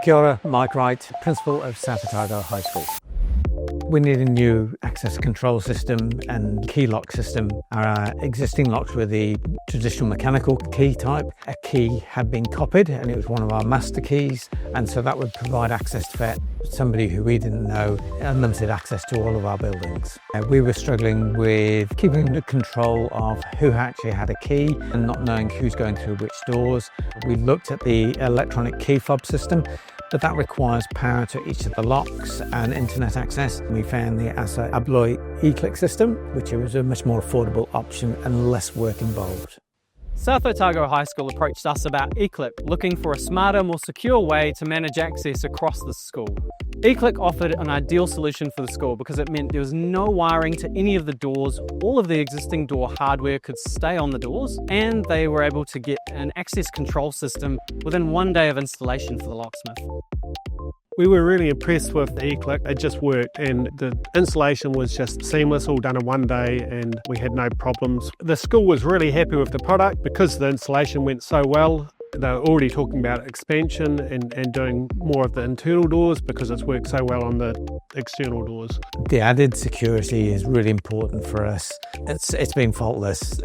Kia ora, Mike Wright, Principal of South Otago High School. We need a new access control system and key lock system. Our existing locks were the traditional mechanical key type. A key had been copied and it was one of our master keys, and so that would provide access for somebody who we didn't know, unlimited access to all of our buildings. We were struggling with keeping the control of who actually had a key and not knowing who's going through which doors. We looked at the electronic key fob system, but that requires power to each of the locks and internet access. We found the ASSA ABLOY eCLIQ system, which was a much more affordable option and less work involved. South Otago High School approached us about eCLIQ, looking for a smarter, more secure way to manage access across the school. eCLIQ offered an ideal solution for the school because it meant there was no wiring to any of the doors, all of the existing door hardware could stay on the doors, and they were able to get an access control system within 1 day of installation for the locksmith. We were really impressed with the eCLIQ. It just worked and the installation was just seamless, all done in 1 day, and we had no problems. The school was really happy with the product because the installation went so well. They were already talking about expansion and doing more of the internal doors because it's worked so well on the external doors. The added security is really important for us. It's been faultless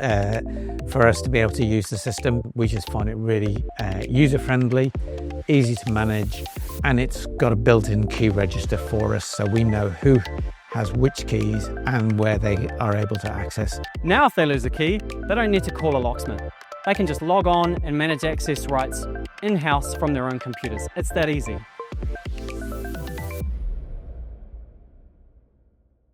for us to be able to use the system. We just find it really user-friendly, easy to manage, and it's got a built-in key register for us so we know who has which keys and where they are able to access. Now if they lose a key, they don't need to call a locksmith. They can just log on and manage access rights in-house from their own computers. It's that easy.